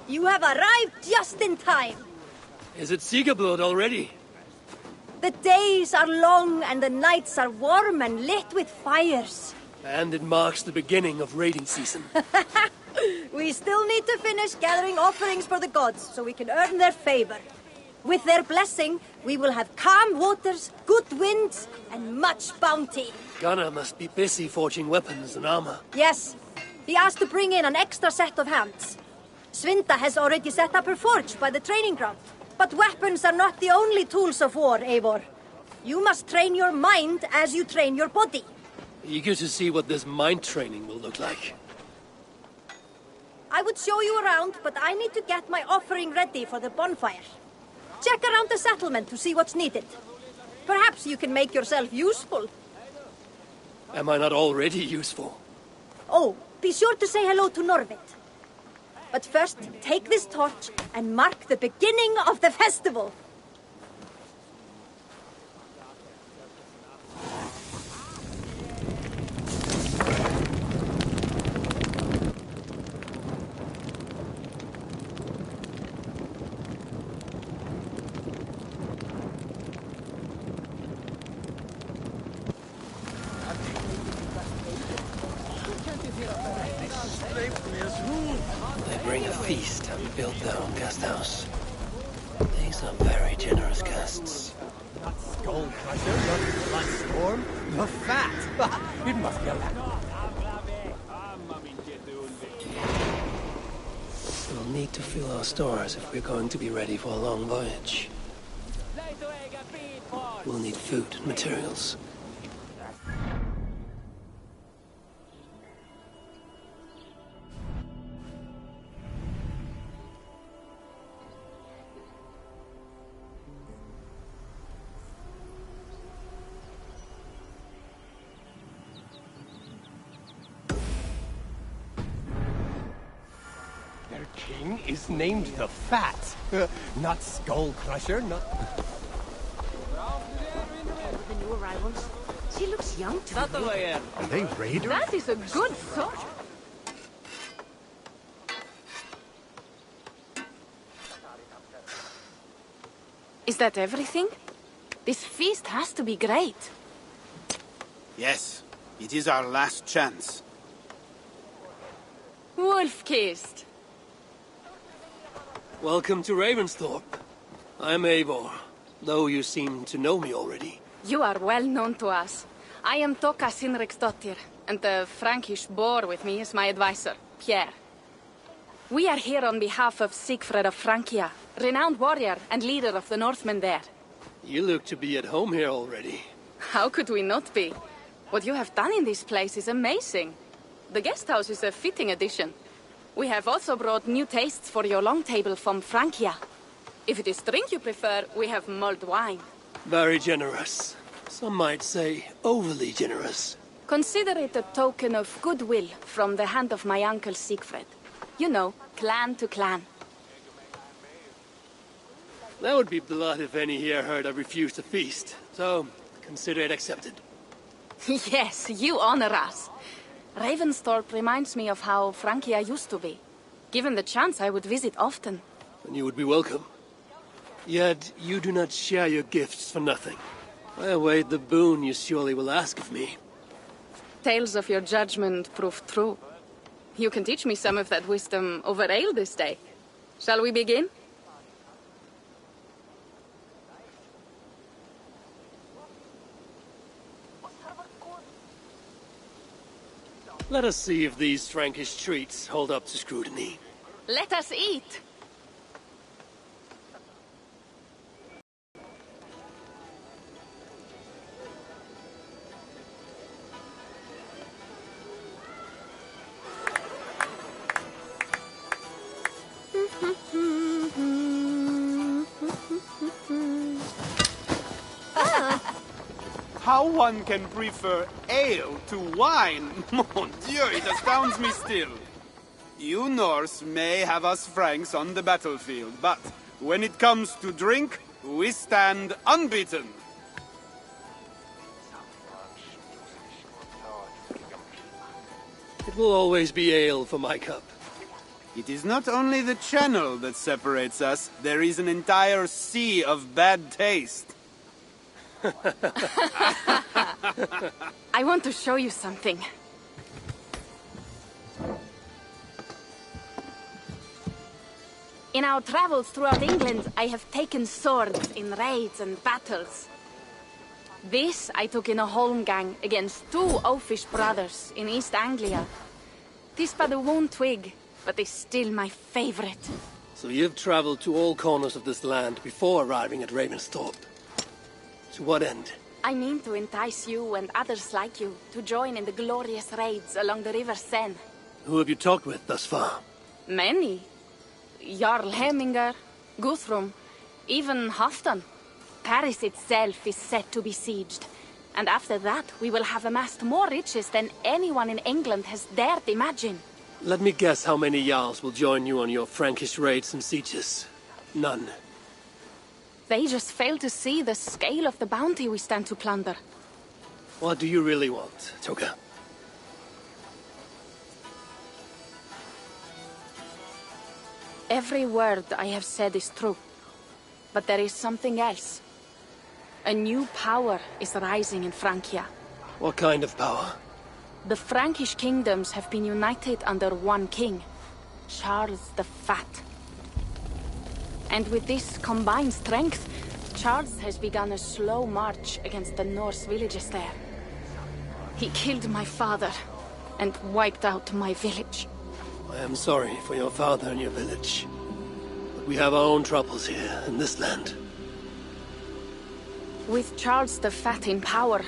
You have arrived just in time. Is it Siegerblood already? The days are long and the nights are warm and lit with fires. And it marks the beginning of raiding season. We still need to finish gathering offerings for the gods so we can earn their favor. With their blessing, we will have calm waters, good winds, and much bounty. Gunnar must be busy forging weapons and armor. Yes. He asked to bring in an extra set of hands. Svinda has already set up her forge by the training ground. But weapons are not the only tools of war, Eivor. You must train your mind as you train your body. Eager to see what this mind training will look like. I would show you around, but I need to get my offering ready for the bonfire. Check around the settlement to see what's needed. Perhaps you can make yourself useful. Am I not already useful? Oh, be sure to say hello to Norvit. But first, take this torch and mark the beginning of the festival. They bring a feast and build their own guest house. These are very generous guests. Not Skull Crusher, not Blood Storm, the Fat. It must be a We'll need to fill our stores if we're going to be ready for a long voyage. We'll need food and materials. Their king is named the Fat. Not Skull Crusher, not... The new arrivals. She looks young to me. Are they raiders? That is a good sort. Is that everything? This feast has to be great. Yes, it is our last chance. Wolf-kissed. Welcome to Ravensthorpe. I'm Eivor, though you seem to know me already. You are well known to us. I am Toka Sinriksdottir, and the Frankish boar with me is my advisor, Pierre. We are here on behalf of Sigfred of Francia, renowned warrior and leader of the Northmen there. You look to be at home here already. How could we not be? What you have done in this place is amazing. The guest house is a fitting addition. We have also brought new tastes for your long table from Francia. If it is drink you prefer, we have mulled wine. Very generous. Some might say overly generous. Consider it a token of goodwill from the hand of my uncle Siegfried. You know, clan to clan. That would be blood if any here heard I refused to feast. So, consider it accepted. Yes, you honor us. Ravensthorpe reminds me of how Francia used to be. Given the chance, I would visit often. And you would be welcome. Yet, you do not share your gifts for nothing. I await the boon you surely will ask of me. Tales of your judgment prove true. You can teach me some of that wisdom over ale this day. Shall we begin? Let us see if these Frankish treats hold up to scrutiny. Let us eat! How one can prefer ale to wine? Mon Dieu, it astounds me still. You Norse may have us Franks on the battlefield, but when it comes to drink, we stand unbeaten. It will always be ale for my cup. It is not only the channel that separates us, there is an entire sea of bad taste. I want to show you something. In our travels throughout England, I have taken swords in raids and battles. This I took in a holmgang against 2 oafish brothers in East Anglia. 'Tis but a worn twig, but is still my favorite. So you've traveled to all corners of this land before arriving at Ravensthorpe. To what end? I mean to entice you and others like you to join in the glorious raids along the River Seine. Who have you talked with thus far? Many. Jarl Hemminger, Guthrum, even Halfdan. Paris itself is set to be sieged. And after that, we will have amassed more riches than anyone in England has dared imagine. Let me guess how many Jarls will join you on your Frankish raids and sieges. None. They just fail to see the scale of the bounty we stand to plunder. What do you really want, Toka? Every word I have said is true. But there is something else. A new power is rising in Francia. What kind of power? The Frankish kingdoms have been united under one king, Charles the Fat. And with this combined strength, Charles has begun a slow march against the Norse villages there. He killed my father and wiped out my village. I am sorry for your father and your village. But we have our own troubles here in this land. With Charles the Fat in power,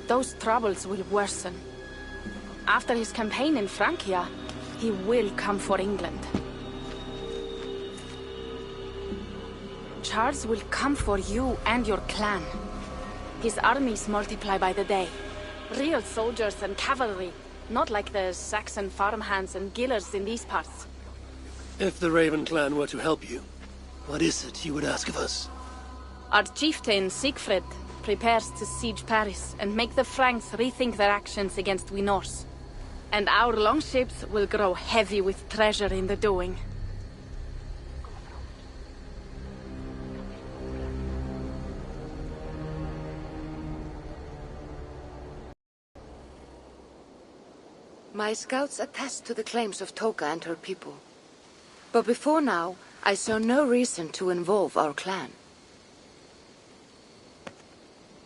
those troubles will worsen. After his campaign in Francia, he will come for England. Charles will come for you and your clan. His armies multiply by the day. Real soldiers and cavalry, not like the Saxon farmhands and gillers in these parts. If the Raven clan were to help you, what is it you would ask of us? Our chieftain, Siegfried, prepares to siege Paris and make the Franks rethink their actions against we Norse. And our longships will grow heavy with treasure in the doing. My scouts attest to the claims of Toka and her people. But before now, I saw no reason to involve our clan.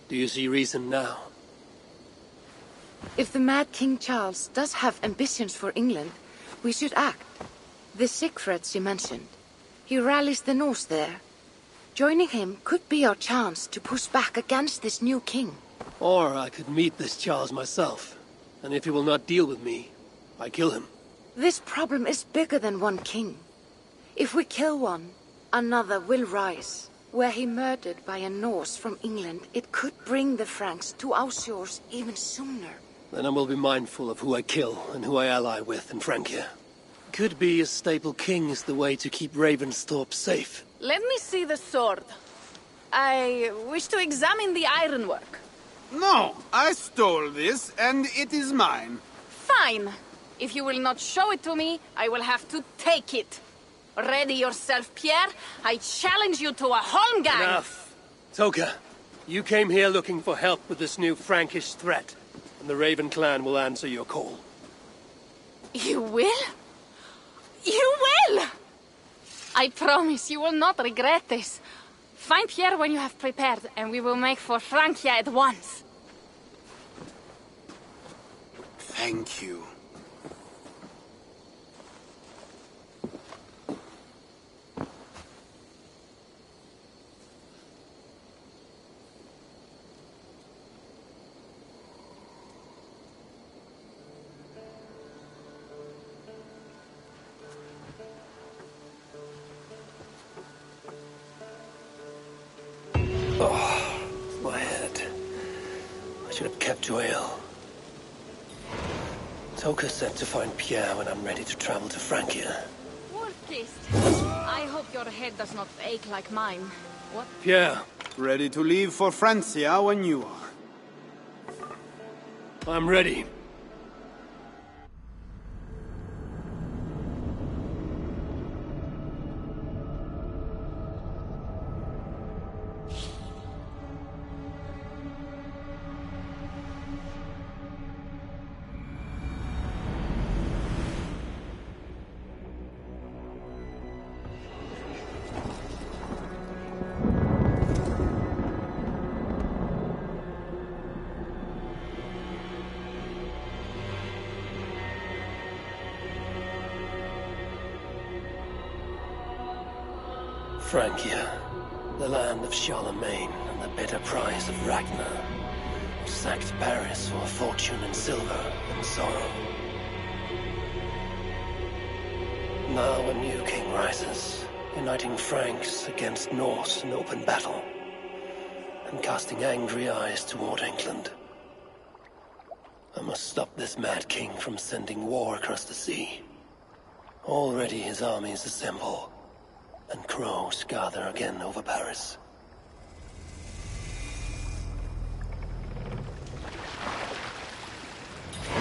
Do you see reason now? If the mad King Charles does have ambitions for England, we should act. The Siegfried you mentioned, he rallies the Norse there. Joining him could be our chance to push back against this new king. Or I could meet this Charles myself. And if he will not deal with me, I kill him. This problem is bigger than one king. If we kill one, another will rise. Were he murdered by a Norse from England, it could bring the Franks to our shores even sooner. Then I will be mindful of who I kill and who I ally with in Francia. Could be a staple king is the way to keep Ravensthorpe safe. Let me see the sword. I wish to examine the ironwork. No, I stole this, and it is mine. Fine. If you will not show it to me, I will have to take it. Ready yourself, Pierre. I challenge you to a holmgang. Enough. Toka, you came here looking for help with this new Frankish threat, and the Raven clan will answer your call. You will? You will! I promise you will not regret this. Find Pierre when you have prepared, and we will make for Francia at once. Thank you. Oh, my head. I should have kept to ale. Toka said to find Pierre when I'm ready to travel to Francia. Wolfkist, I hope your head does not ache like mine. What? Pierre, Ready to leave for Francia when you are. I'm ready. Francia, the land of Charlemagne and the bitter price of Ragnar, who sacked Paris for a fortune in silver and sorrow. Now a new king rises, uniting Franks against Norse in open battle, and casting angry eyes toward England. I must stop this mad king from sending war across the sea. Already his armies assemble, and crows gather again over Paris.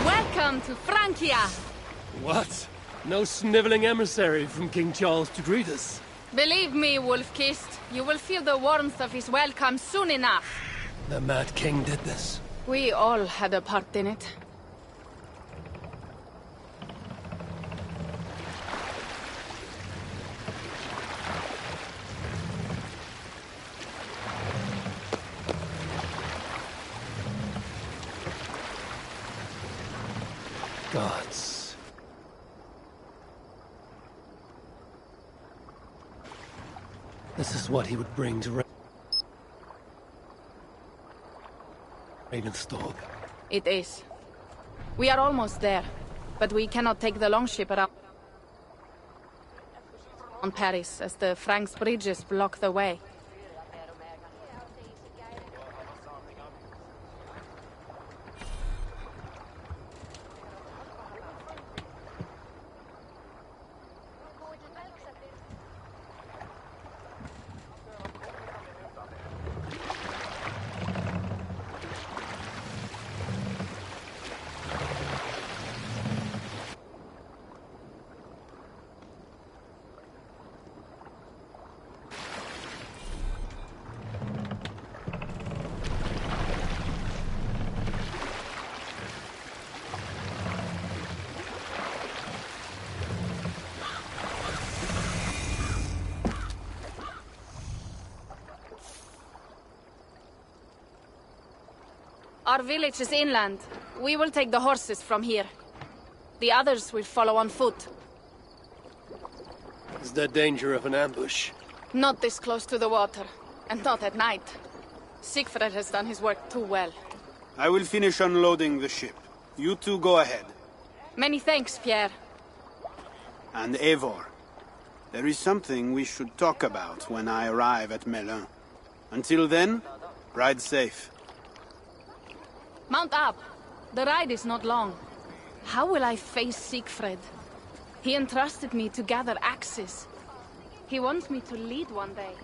Welcome to Francia! What? No sniveling emissary from King Charles to greet us? Believe me, Wolf-Kissed, you will feel the warmth of his welcome soon enough. The Mad King did this. We all had a part in it. Gods. This is what he would bring to Ravensthorpe. It is. We are almost there, but we cannot take the longship around on Paris as the Franks' bridges block the way. Our village is inland. We will take the horses from here. The others will follow on foot. Is there danger of an ambush? Not this close to the water, and not at night. Siegfried has done his work too well. I will finish unloading the ship. You two go ahead. Many thanks, Pierre. And Eivor, there is something we should talk about when I arrive at Melun. Until then, ride safe. Mount up. The ride is not long. How will I face Siegfried? He entrusted me to gather axes. He wants me to lead one day.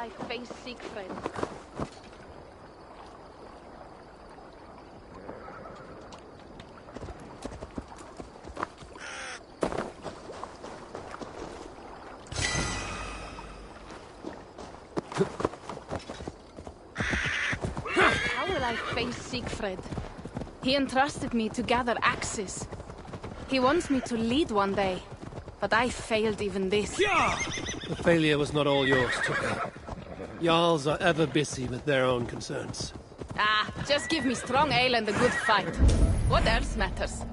I face Siegfried. will I face Siegfried? He entrusted me to gather axes. He wants me to lead one day, but I failed even this. The failure was not all yours, Tuka. Jarls are ever busy with their own concerns. Ah, just give me strong ale and a good fight. What else matters?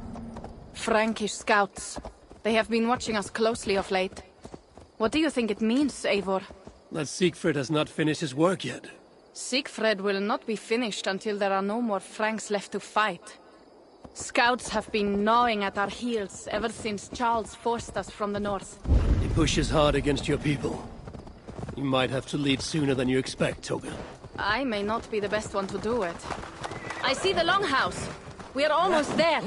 Frankish scouts. They have been watching us closely of late. What do you think it means, Eivor? That Siegfried has not finished his work yet. Siegfried will not be finished until there are no more Franks left to fight. Scouts have been gnawing at our heels ever since Charles forced us from the north. He pushes hard against your people. You might have to lead sooner than you expect, Toga. I may not be the best one to do it. I see the longhouse. We are almost there.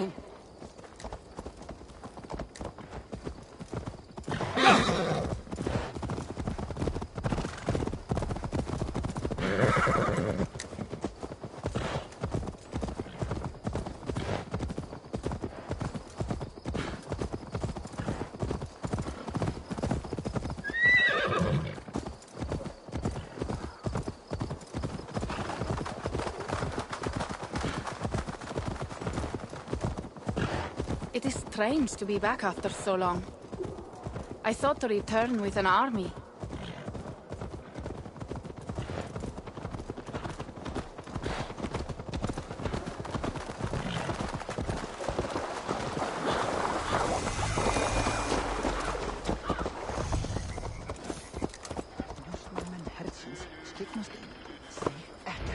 It is strange to be back after so long. I thought to return with an army.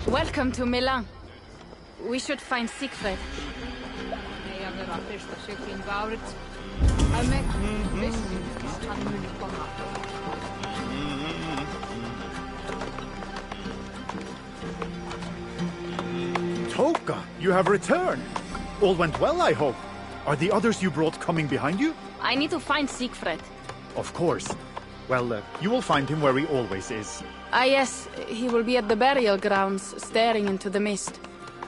Welcome to Milan. We should find Siegfried. Toka, you have returned. All went well, I hope. Are the others you brought coming behind you? I need to find Siegfried. Of course. Well, you will find him where he always is. Ah yes, he will be at the burial grounds, staring into the mist.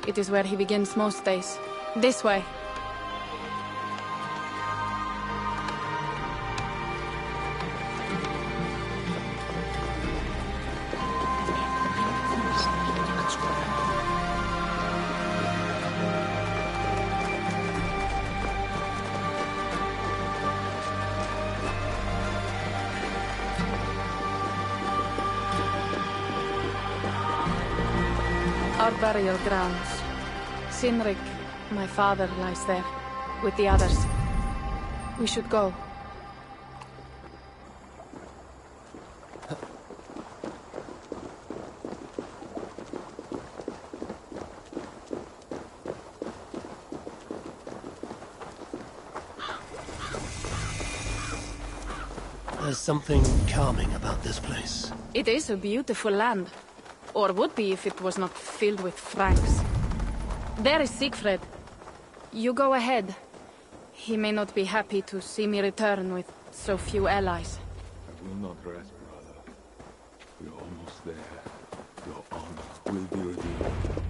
It is where he begins most days. This way. Our burial grounds. Sinrik, my father, lies there, with the others. We should go. There's something calming about this place. It is a beautiful land. Or would be if it was not filled with Franks. There is Siegfried. You go ahead. He may not be happy to see me return with so few allies. I will not rest, brother. We're almost there. Your honor will be redeemed.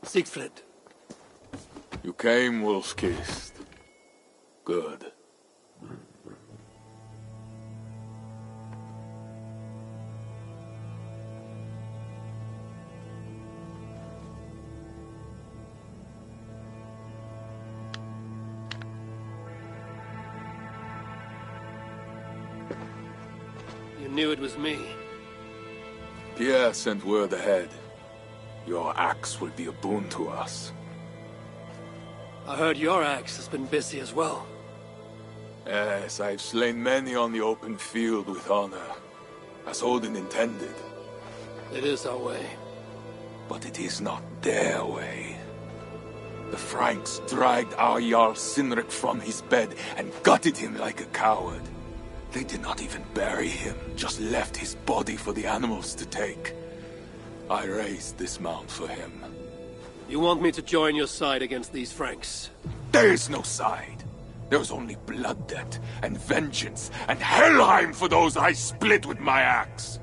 Siegfried. You came, wolf-kissed. Good. You knew it was me. Pierre sent word ahead. Your axe will be a boon to us. I heard your axe has been busy as well. Yes, I've slain many on the open field with honor, as Odin intended. It is our way. But it is not their way. The Franks dragged our Jarl Sinrik from his bed and gutted him like a coward. They did not even bury him, just left his body for the animals to take. I raised this mound for him. You want me to join your side against these Franks? There is no side. There's only blood debt, and vengeance, and Helheim for those I split with my axe!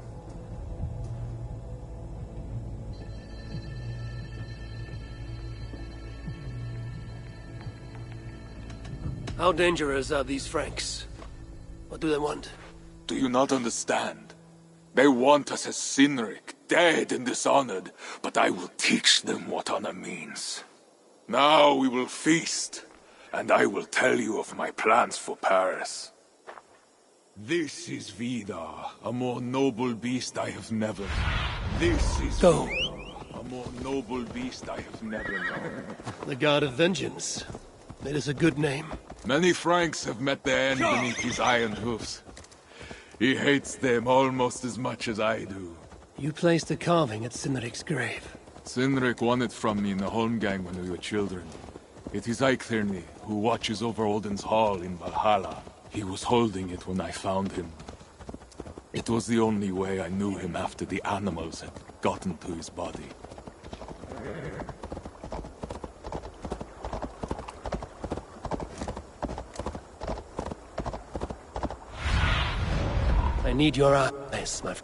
How dangerous are these Franks? What do they want? Do you not understand? They want us as Cynric, dead and dishonored, but I will teach them what honor means. Now we will feast, and I will tell you of my plans for Paris. This is Vidar, a more noble beast I have never. This is Go. Vidar, a more noble beast I have never known. The God of Vengeance. It is a good name. Many Franks have met their end beneath his iron hoofs. He hates them almost as much as I do. You placed a carving at Cynric's grave. Cynric won it from me in the Holmgang when we were children. It is Eiktherni, who watches over Odin's hall in Valhalla. He was holding it when I found him. It was the only way I knew him after the animals had gotten to his body. I need your eyes, my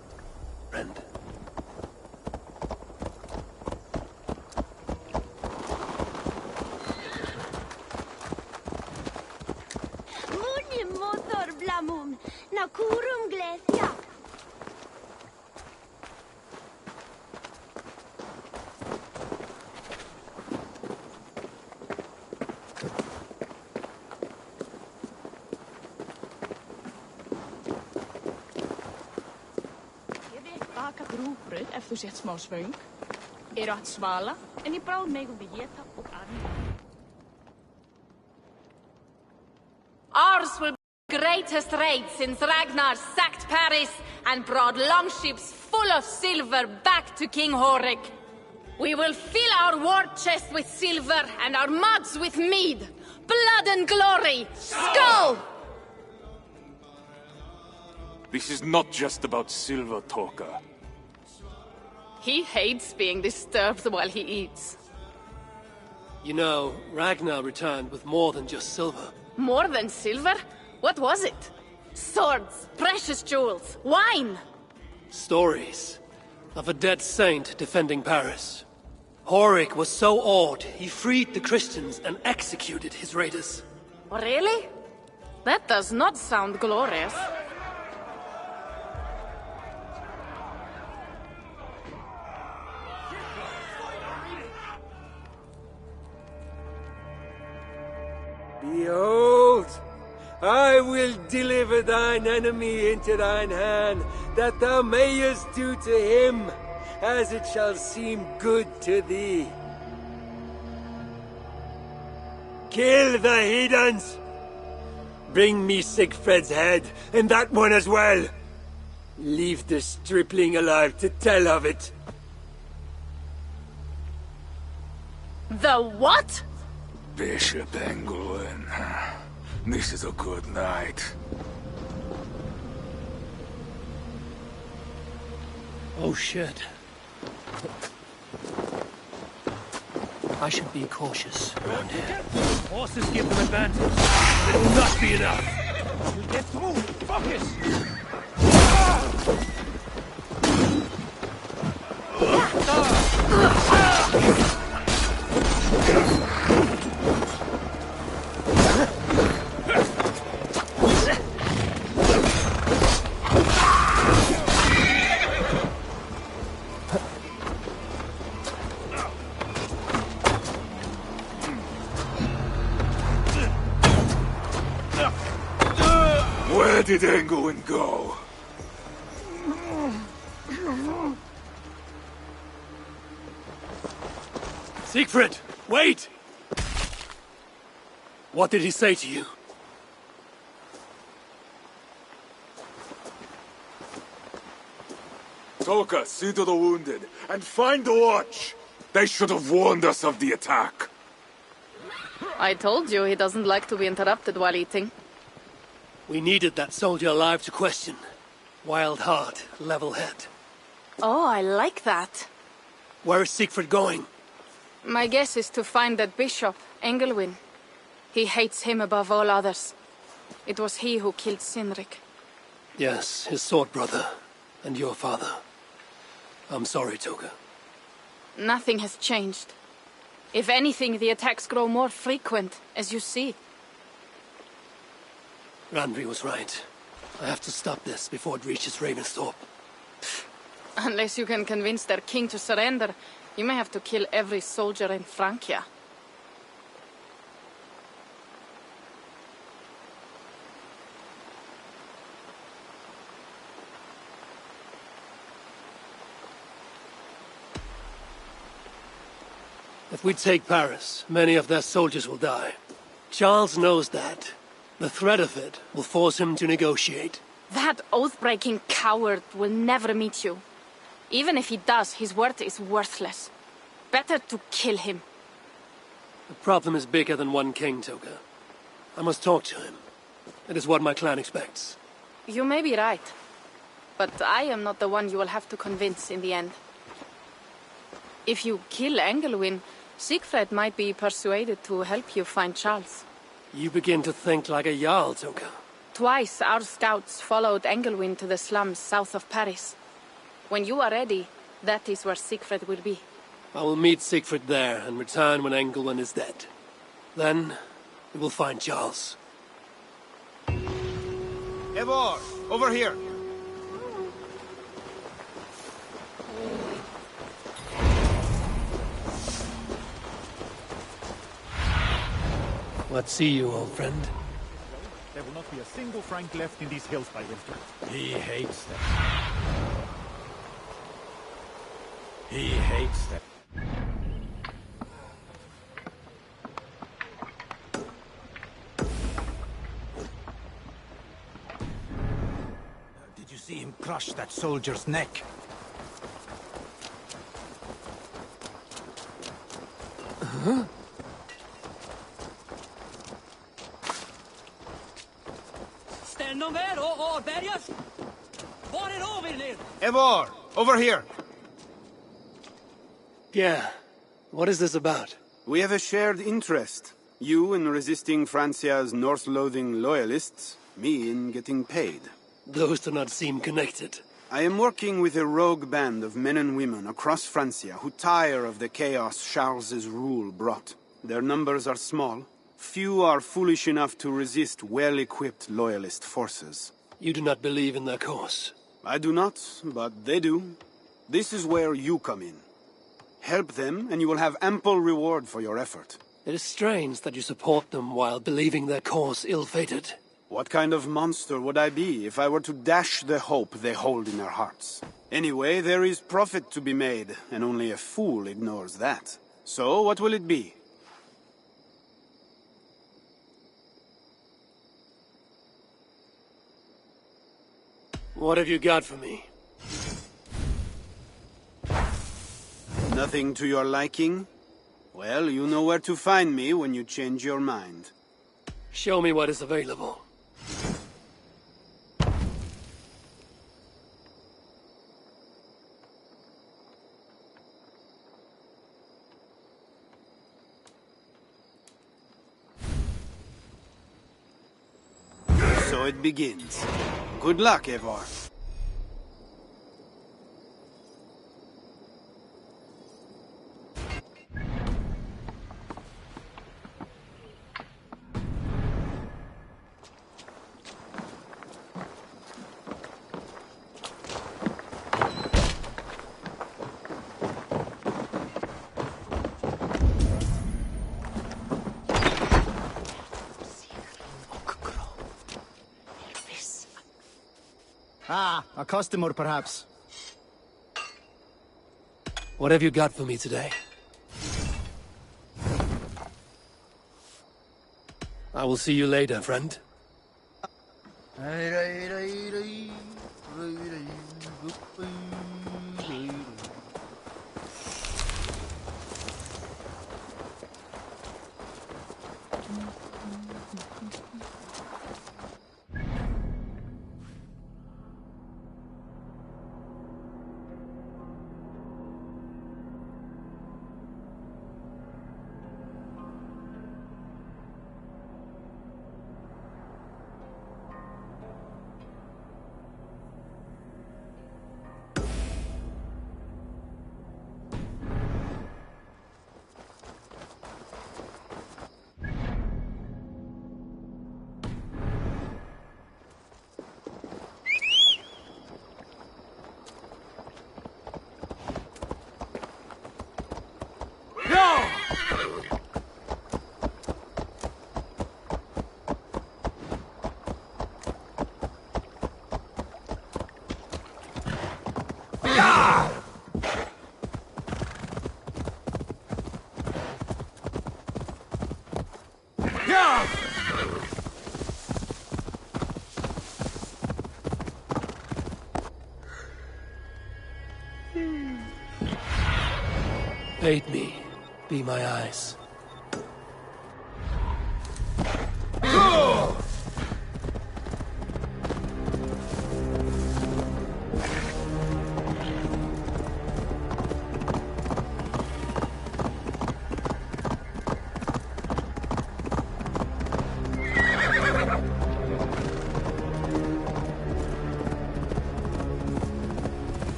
friend. Motor blamum, nakurum glesia. Baka grúbröð ef þú sett smá svöng. Hatt svala, en í bráð megum við éta og annað. Ours will be the greatest raid since Ragnar sacked Paris and brought longships full of silver back to King Horik. We will fill our war chest with silver and our mugs with mead. Blood and glory! Skull! This is not just about silver, Toka. He hates being disturbed while he eats. You know, Ragnar returned with more than just silver. More than silver? What was it? Swords, precious jewels, wine! Stories of a dead saint defending Paris. Horik was so awed, he freed the Christians and executed his raiders. Really? That does not sound glorious. Behold, I will deliver thine enemy into thine hand, that thou mayest do to him as it shall seem good to thee. Kill the heathens! Bring me Sigfred's head, and that one as well. Leave the stripling alive to tell of it. The what? Bishop Engelwin. This is a good night. Oh shit. I should be cautious around here. Horses give them advantage. It will not be enough. We'll get through. Focus! Where did Engelwin go? Siegfried, wait! What did he say to you? Toka, see to the wounded, and find the watch! They should have warned us of the attack. I told you he doesn't like to be interrupted while eating. We needed that soldier alive to question. Wild heart, level head. Oh, I like that. Where is Siegfried going? My guess is to find that bishop, Engelwin. He hates him above all others. It was he who killed Cynric. Yes, his sword brother, and your father. I'm sorry, Toga. Nothing has changed. If anything, the attacks grow more frequent, as you see. Randvi was right. I have to stop this before it reaches Ravensthorpe. Unless you can convince their king to surrender, you may have to kill every soldier in Francia. If we take Paris, many of their soldiers will die. Charles knows that. The threat of it will force him to negotiate. That oath-breaking coward will never meet you. Even if he does, his word is worthless. Better to kill him. The problem is bigger than one king, Toga. I must talk to him. It is what my clan expects. You may be right. But I am not the one you will have to convince in the end. If you kill Engelwin, Siegfried might be persuaded to help you find Charles. You begin to think like a Jarl, Toga. Twice our scouts followed Engelwin to the slums south of Paris. When you are ready, that is where Siegfried will be. I will meet Siegfried there and return when Engelwin is dead. Then, we will find Charles. Eivor, over here! What see you, old friend? There will not be a single Frank left in these hills by winter. He hates them. He hates them. Did you see him crush that soldier's neck? Huh? Eivor, over here! Yeah. What is this about? We have a shared interest. You in resisting Francia's Norse-loathing loyalists, me in getting paid. Those do not seem connected. I am working with a rogue band of men and women across Francia who tire of the chaos Charles's rule brought. Their numbers are small. Few are foolish enough to resist well-equipped loyalist forces. You do not believe in their cause? I do not, but they do. This is where you come in. Help them, and you will have ample reward for your effort. It is strange that you support them while believing their cause ill-fated. What kind of monster would I be if I were to dash the hope they hold in their hearts? Anyway, there is profit to be made, and only a fool ignores that. So, what will it be? What have you got for me? Nothing to your liking? Well, you know where to find me when you change your mind. Show me what is available. So it begins. Good luck, Eivor. Ah, a customer perhaps. What have you got for me today? I will see you later, friend. hate me, be my eyes.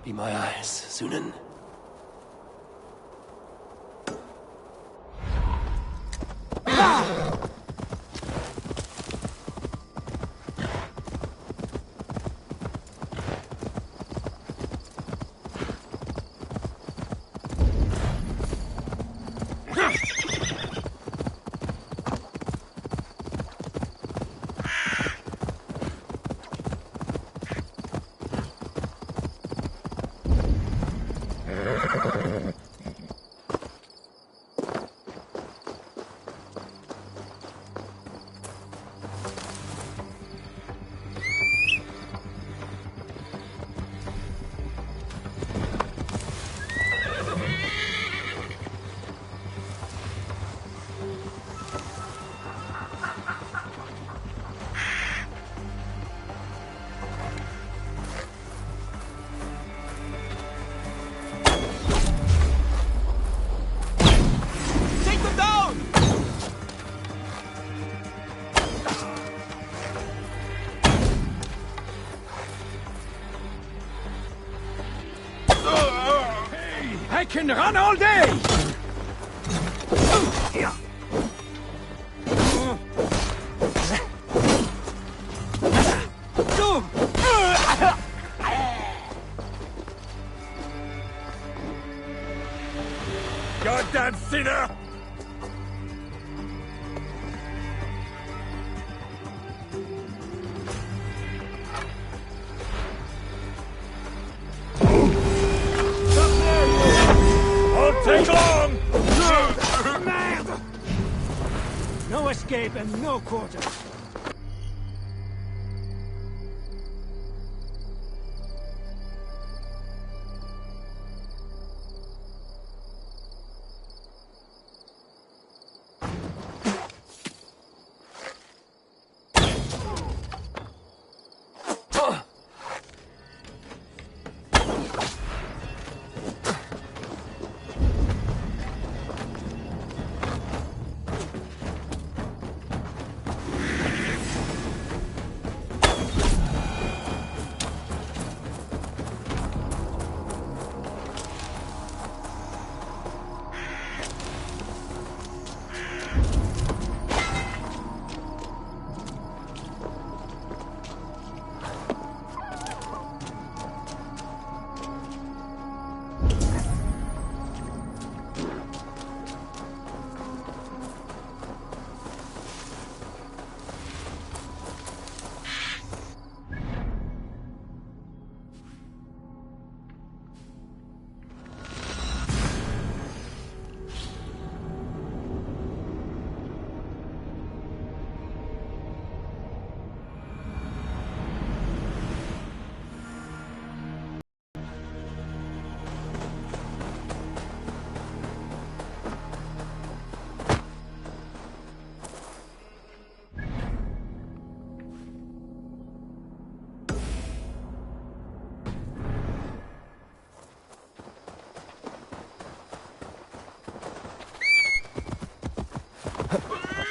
Be my eyes, Sunan. I can run all day! Goddamn sinner! escape and no quarter.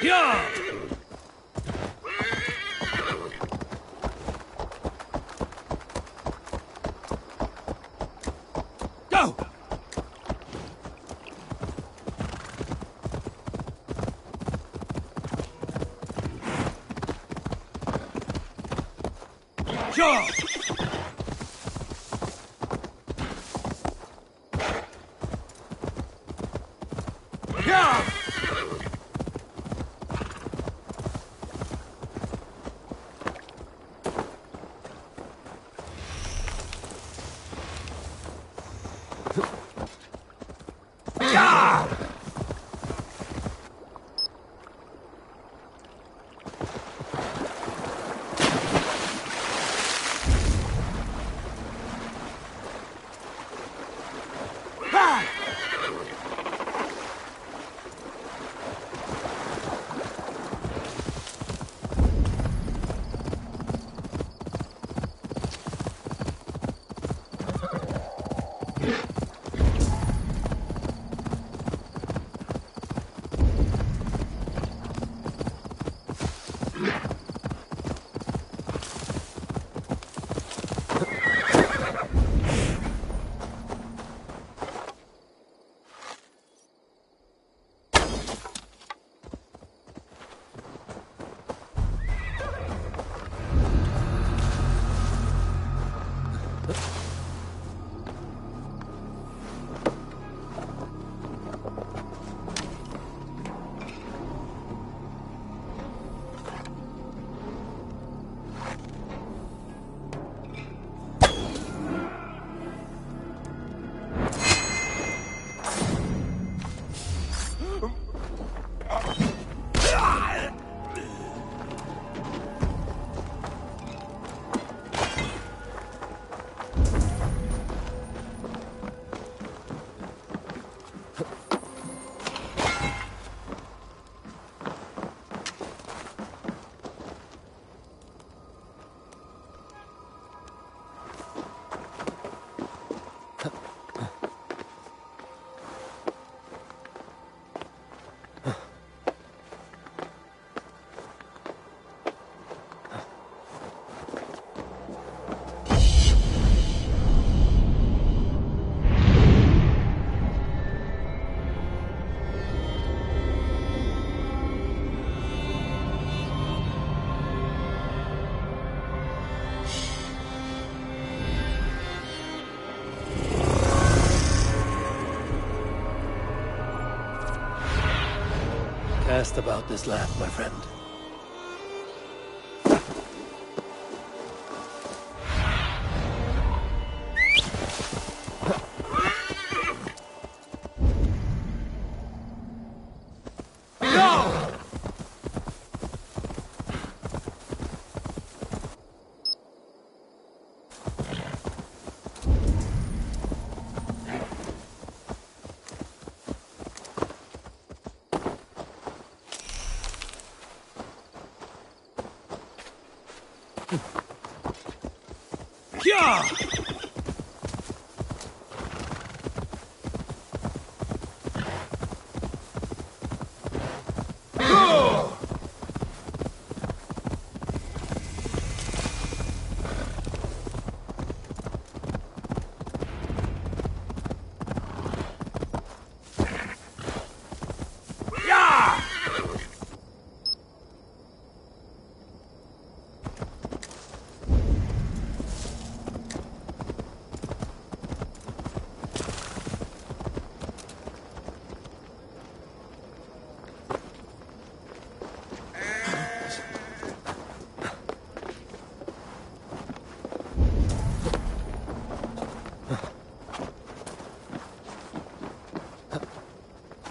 Yeah! Go! Sure! Yeah! Cast about this land, my friend. Yeah!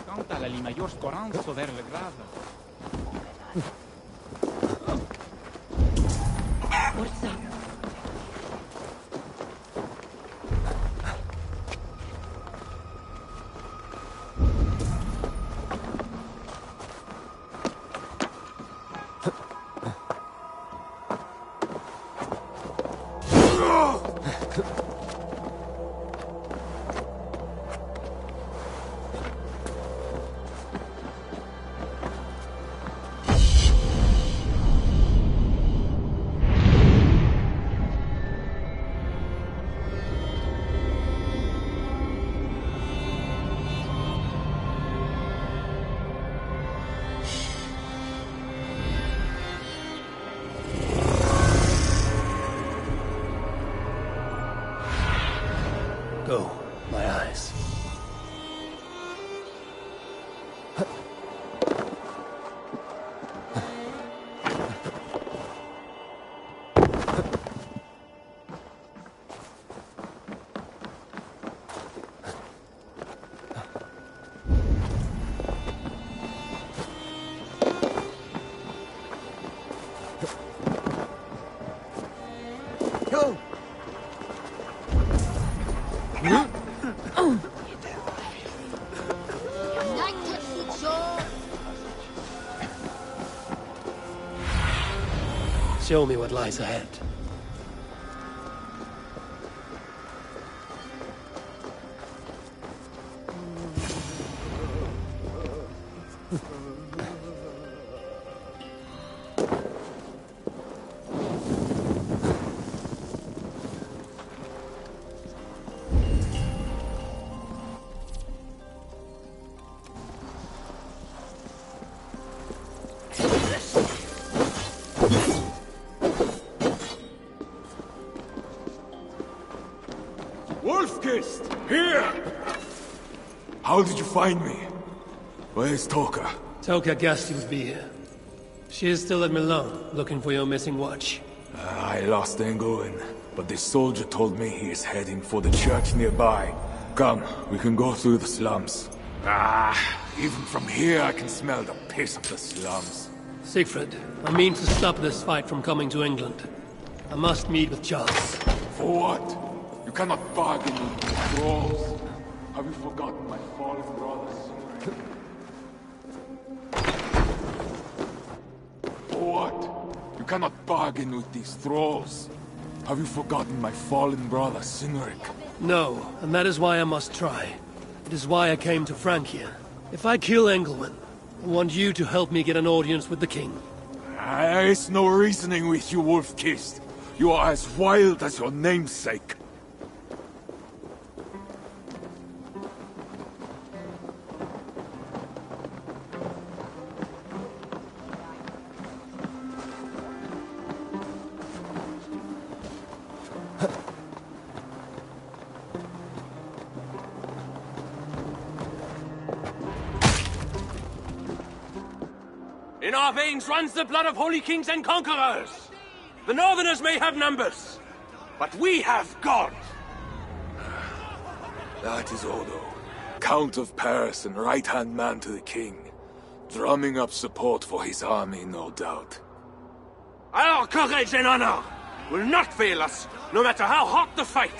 Cántale li mayor speranza ver le grave. Forza. Go, my eyes. Go! Show me what lies ahead. Wolf-Kissed! Here! How did you find me? Where's Toka? Toka guessed you would be here. She is still at Milan, looking for your missing watch. I lost Engelwin, but this soldier told me he is heading for the church nearby. Come, we can go through the slums. Even from here I can smell the piss of the slums. Siegfried, I mean to stop this fight from coming to England. I must meet with Charles. For what? You cannot bargain with these thralls. Have you forgotten my fallen brothers? For what? You cannot bargain with these thralls. Have you forgotten my fallen brother, Cynric? No, and that is why I must try. It is why I came to Francia. If I kill Engelwin, I want you to help me get an audience with the king. There is no reasoning with you, Wolf-Kissed. You are as wild as your namesake. In our veins runs the blood of holy kings and conquerors. The Northerners may have numbers, but we have God. That is Odo, Count of Paris and right-hand man to the king, drumming up support for his army, no doubt. Our courage and honor will not fail us, no matter how hot the fight.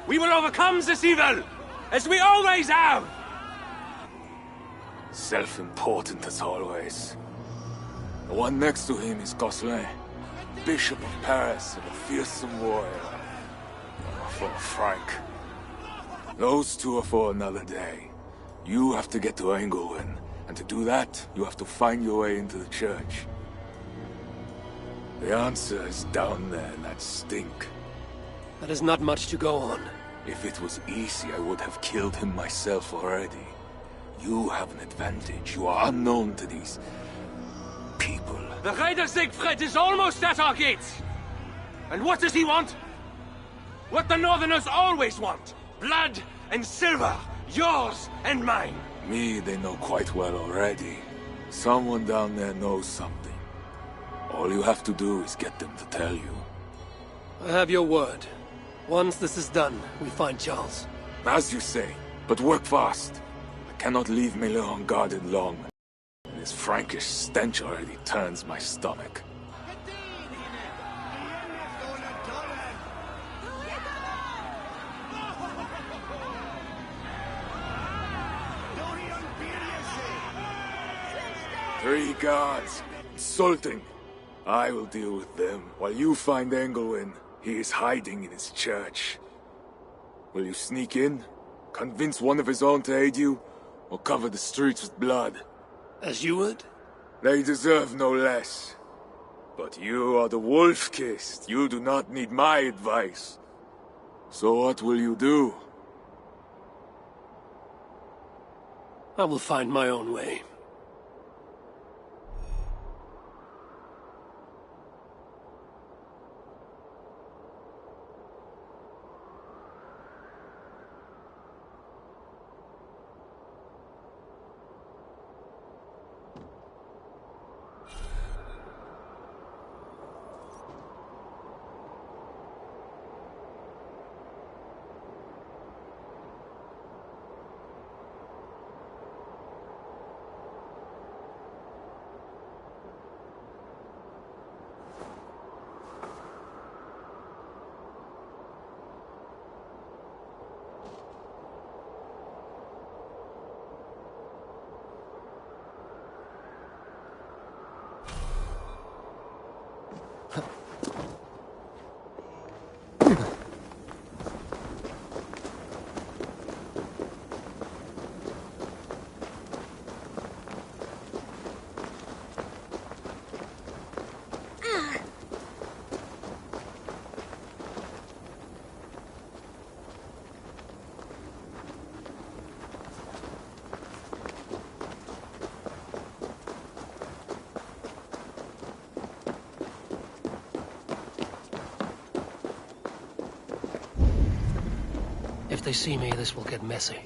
We will overcome this evil, as we always have. Self-important as always. The one next to him is Gosselin. Bishop of Paris and a fearsome warrior. For Frank. Those two are for another day. You have to get to Engelwin, and to do that, you have to find your way into the church. The answer is down there in that stink. That is not much to go on. If it was easy, I would have killed him myself already. You have an advantage. You are unknown to these people. The Raider Siegfried is almost at our gates. And what does he want? What the Northerners always want. Blood and silver. Yours and mine. Me, they know quite well already. Someone down there knows something. All you have to do is get them to tell you. I have your word. Once this is done, we find Charles. As you say, but work fast. I cannot leave Melun unguarded long. This Frankish stench already turns my stomach. Three guards. Insulting. I will deal with them, while you find Engelwin. He is hiding in his church. Will you sneak in? Convince one of his own to aid you? Or cover the streets with blood? As you would? They deserve no less. But you are the wolf-kissed. You do not need my advice. So what will you do? I will find my own way. If they see me, this will get messy.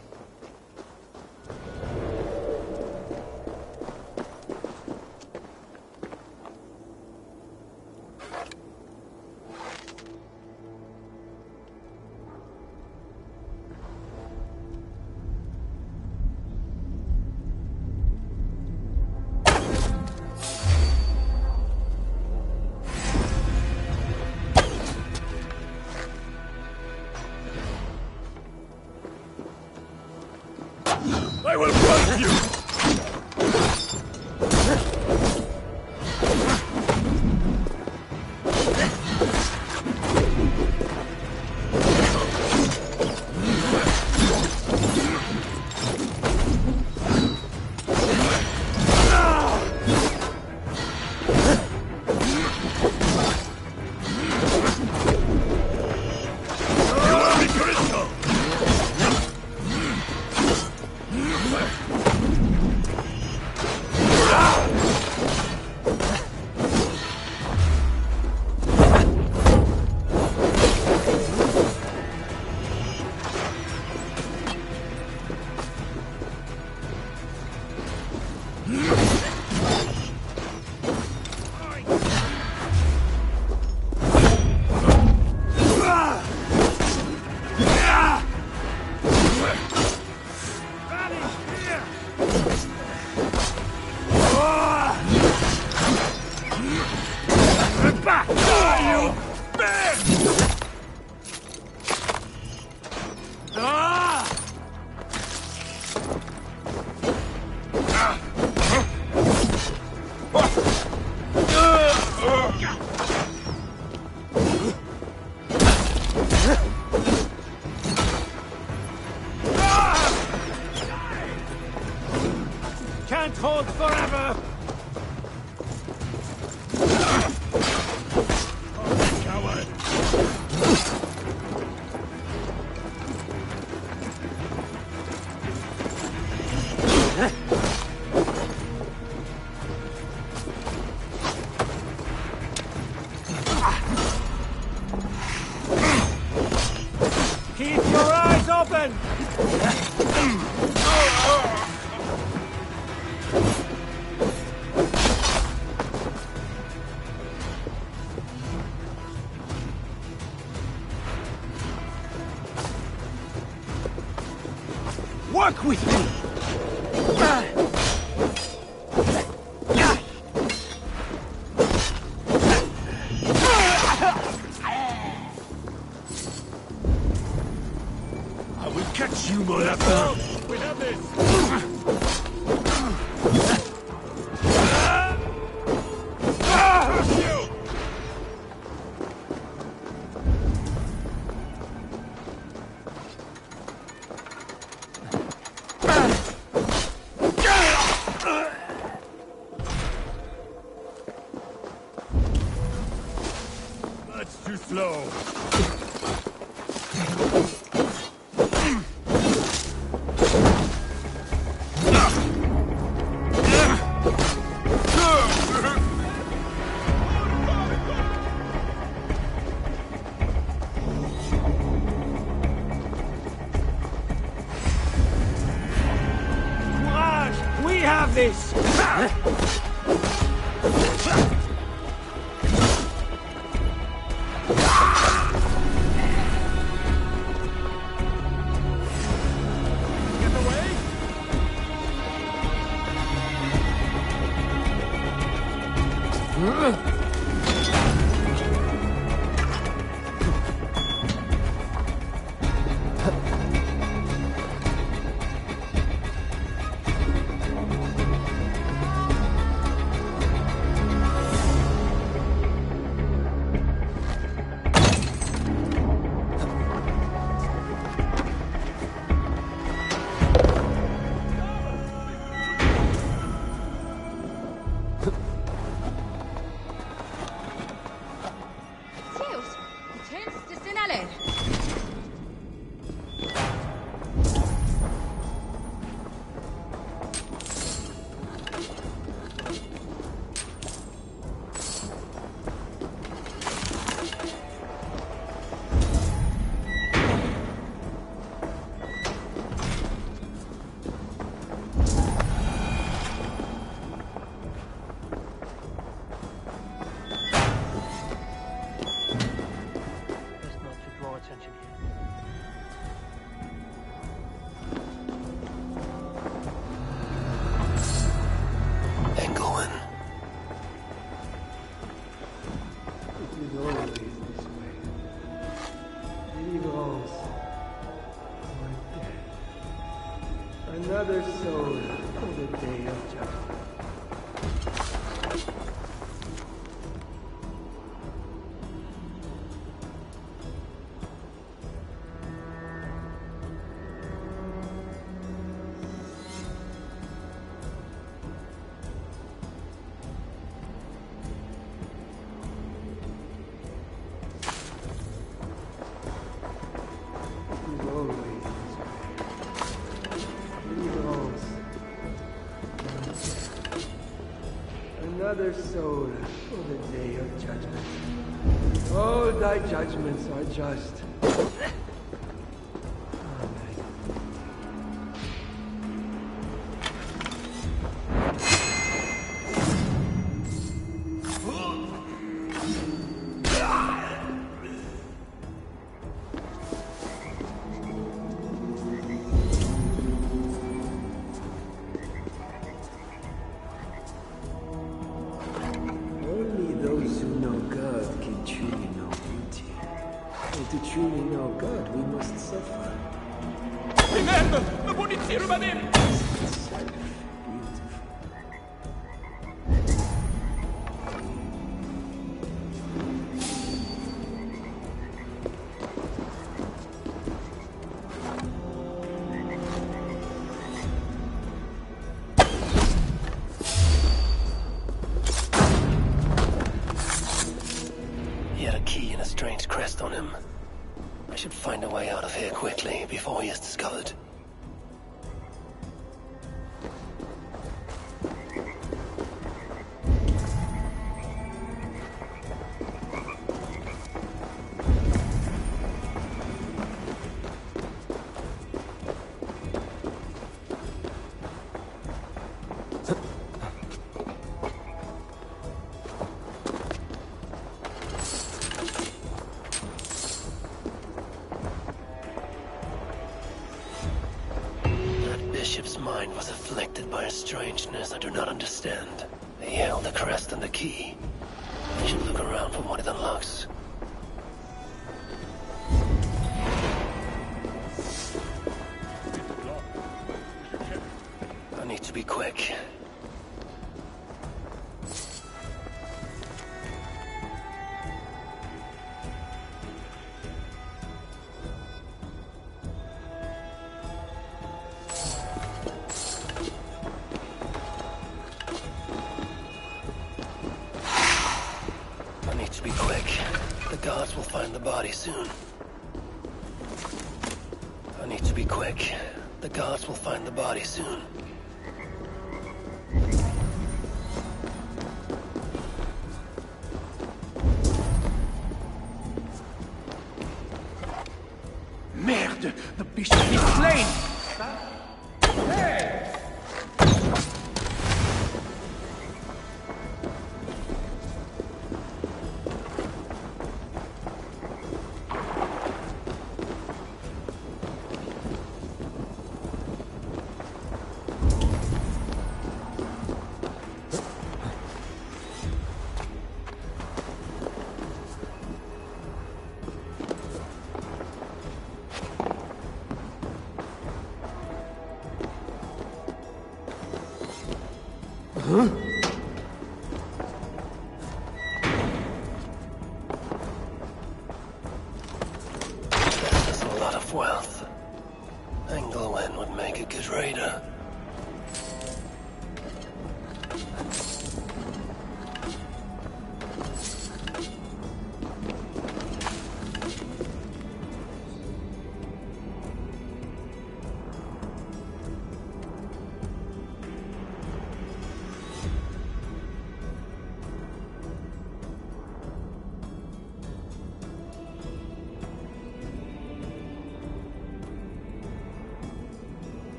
I will crush you! Can't hold forever! Oh, coward! Keep your eyes open! Work with me! I will catch you, motherfucker! We have this! That's too slow. Courage! We have this! Another soul for the day of judgment. Another soul for the day of judgment. All thy judgments are just. Only those who know God can truly know beauty. And to truly know God, we must suffer. Merda! Non può iniziare a vedere! strange crest on him. I should find a way out of here quickly before he is discovered. Bishop's mind was afflicted by a strangeness I do not understand. He held the crest and the key. I should look around for what it unlocks. I need to be quick. Will find the body soon. I need to be quick. The guards will find the body soon. Merde! The bishop is slain! Hey! This is a lot of wealth. Englewen would make a good raider.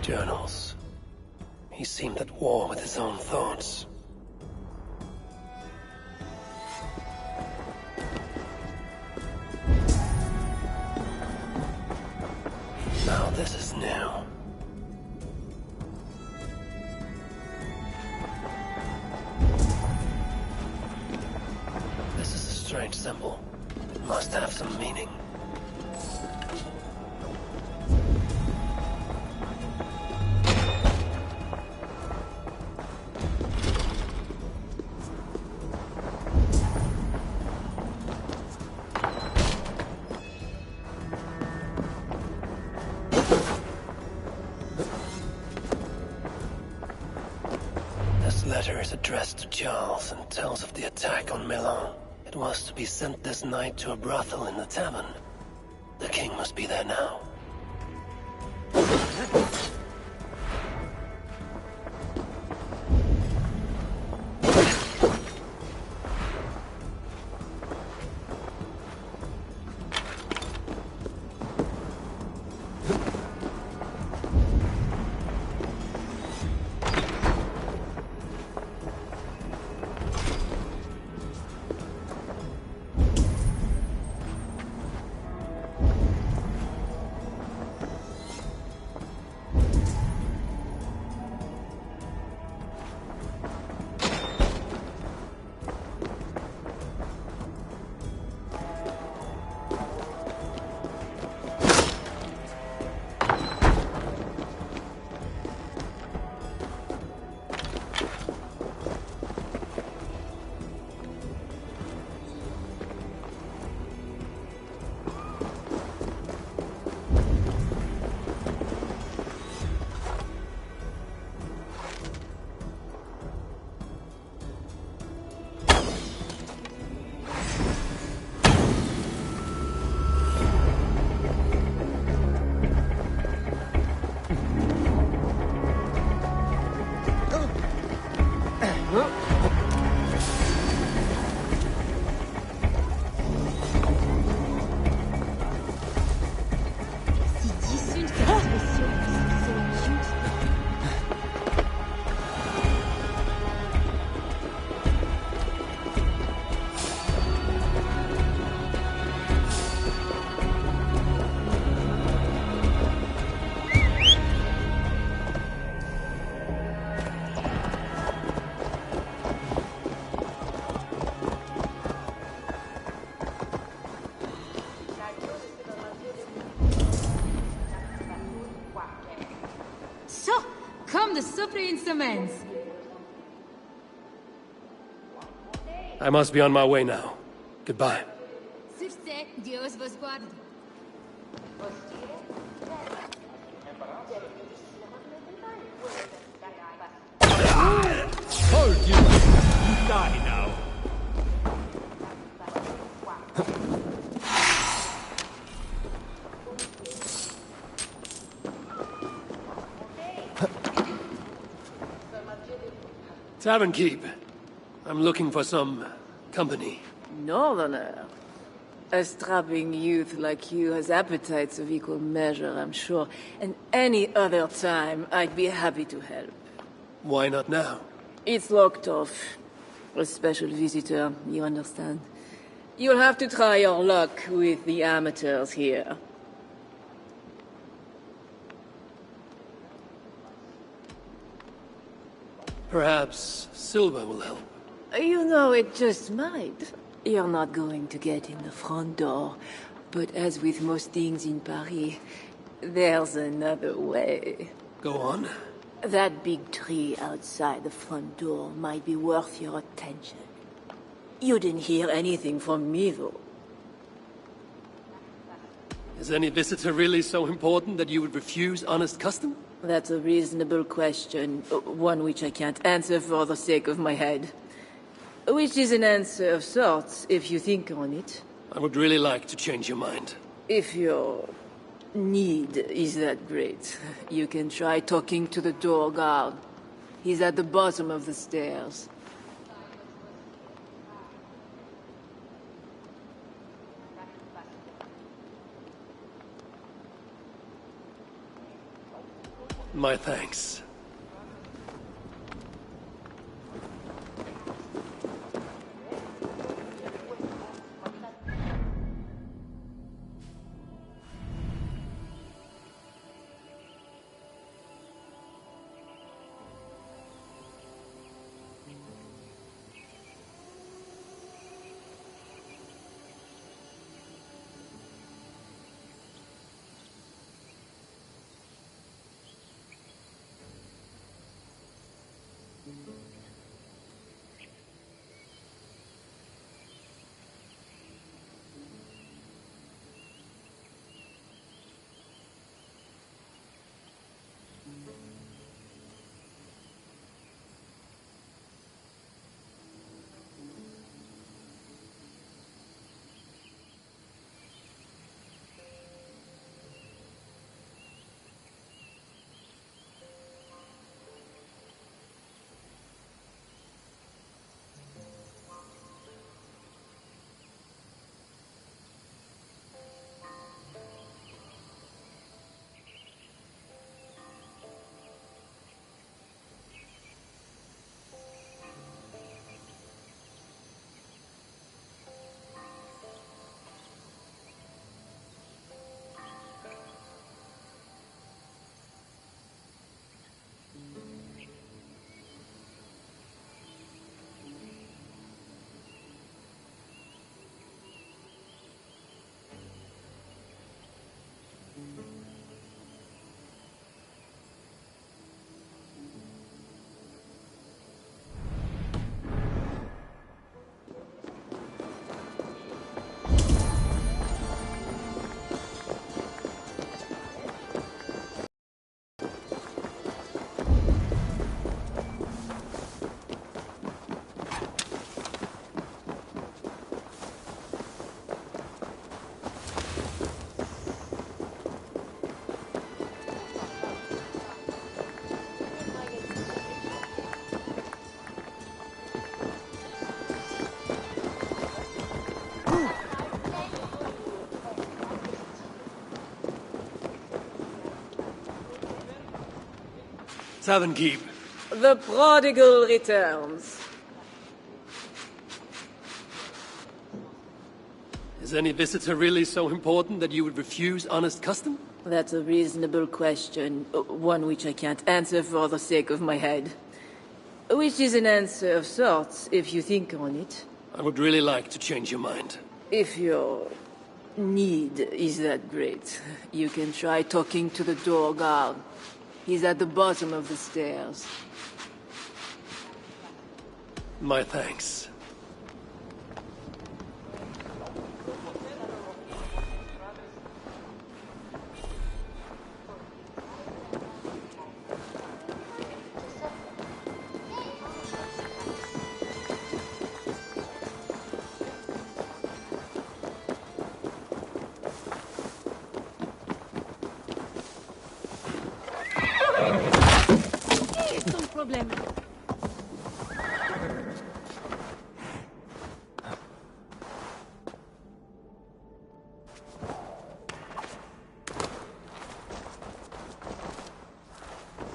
Journals. He seemed at war with his own thoughts. Now this is new. This is a strange symbol. It must have some meaning. This letter is addressed to Charles and tells of the attack on Milan. It was to be sent this night to a brothel in the tavern. The king must be there now. So, come the supper instruments. I must be on my way now. Goodbye. Si usted, Dios vos guarde. Told you! You die now. Tavern keep. I'm looking for some company. Northerner. A strapping youth like you has appetites of equal measure, I'm sure. And any other time, I'd be happy to help. Why not now? It's locked off. A special visitor, you understand. You'll have to try your luck with the amateurs here. Perhaps silver will help. You know, it just might. You're not going to get in the front door. But as with most things in Paris, there's another way. Go on. That big tree outside the front door might be worth your attention. You didn't hear anything from me, though. Is any visitor really so important that you would refuse honest custom? That's a reasonable question, one which I can't answer for the sake of my head. Which is an answer of sorts, if you think on it. I would really like to change your mind. If your need is that great, you can try talking to the door guard. He's at the bottom of the stairs. My thanks. tavern keep? The prodigal returns. Is any visitor really so important that you would refuse honest custom? That's a reasonable question, one which I can't answer for the sake of my head. Which is an answer of sorts, if you think on it. I would really like to change your mind. If your need is that great, you can try talking to the door guard. He's at the bottom of the stairs. My thanks. Problem.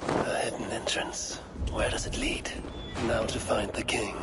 A hidden entrance. Where does it lead? Now to find the king.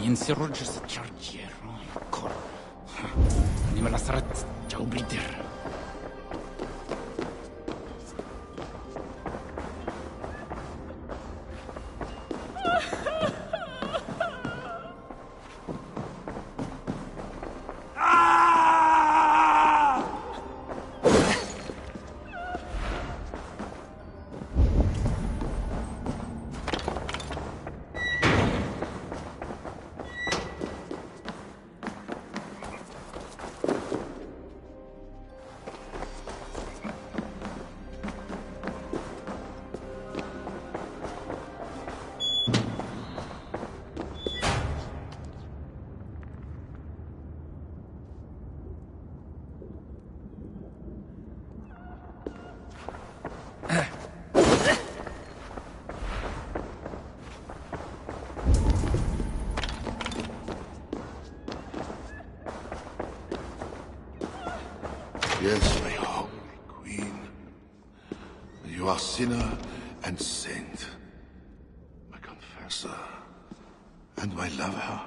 Min serogis chargero cor. Ni me la sarat jaubrider. Yes, my holy queen. You are sinner and saint. My confessor. And my lover.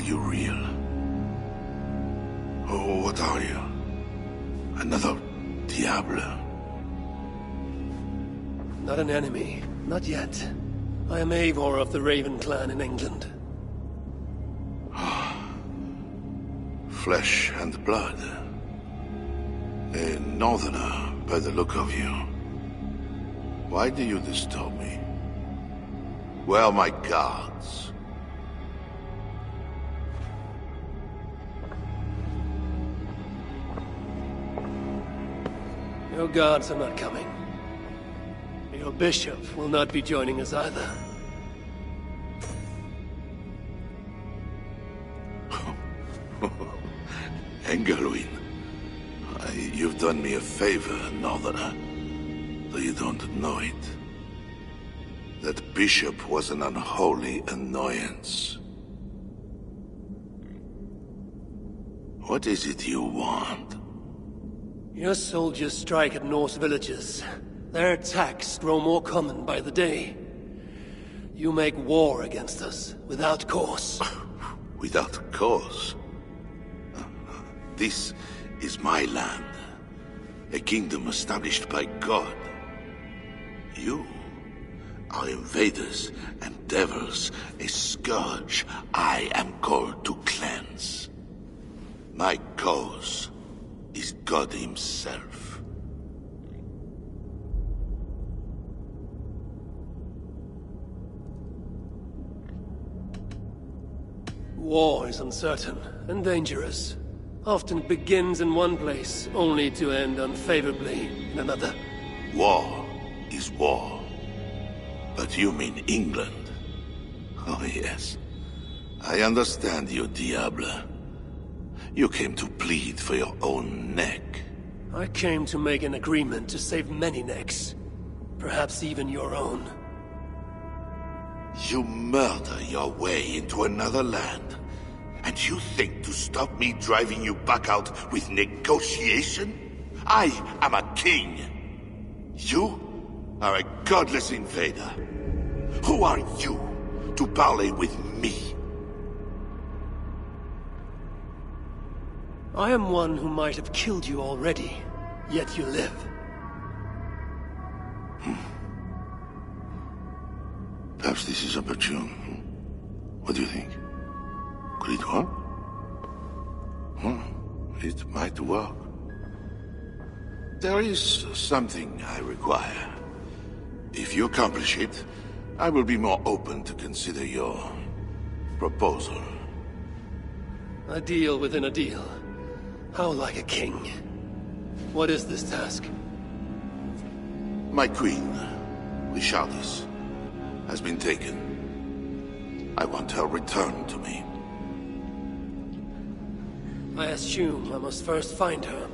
you real? Oh, what are you? Another Diablo? Not an enemy. Not yet. I am Eivor of the Raven clan in England. Flesh and blood. A northerner, by the look of you. Why do you disturb me? Where are my guards? Your guards are not coming. Your bishop will not be joining us either. Engelwin, you've done me a favor, northerner. Though you don't know it. That bishop was an unholy annoyance. What is it you want? Your soldiers strike at Norse villages. Their attacks grow more common by the day. You make war against us, without cause. Without cause? This is my land. A kingdom established by God. You are invaders and devils, a scourge I am called to cleanse. My cause is God himself. War is uncertain and dangerous. Often begins in one place, only to end unfavorably in another. War is war. But you mean England? Oh yes. I understand you, Diable. You came to plead for your own neck. I came to make an agreement to save many necks. Perhaps even your own. You murder your way into another land. And you think to stop me driving you back out with negotiation? I am a king. You are a godless invader. Who are you to parley with me? I am one who might have killed you already, yet you live. Perhaps this is opportune. What do you think? Could it work? It might work. There is something I require. If you accomplish it, I will be more open to consider your proposal. A deal within a deal. How like a king. What is this task? My queen, Richardis, has been taken. I want her returned to me. I assume I must first find her.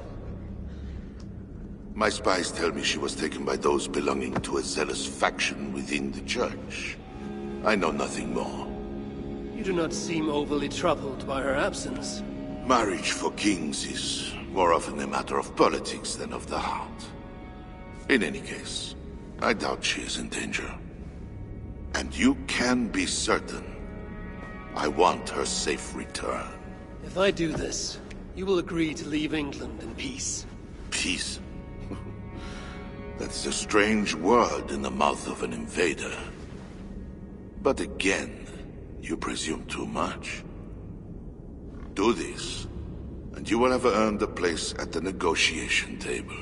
My spies tell me she was taken by those belonging to a zealous faction within the church. I know nothing more. You do not seem overly troubled by her absence. Marriage for kings is more often a matter of politics than of the heart. In any case, I doubt she is in danger. And you can be certain I want her safe return. If I do this, you will agree to leave England in peace. Peace? That's a strange word in the mouth of an invader. But again, you presume too much. Do this, and you will have earned a place at the negotiation table.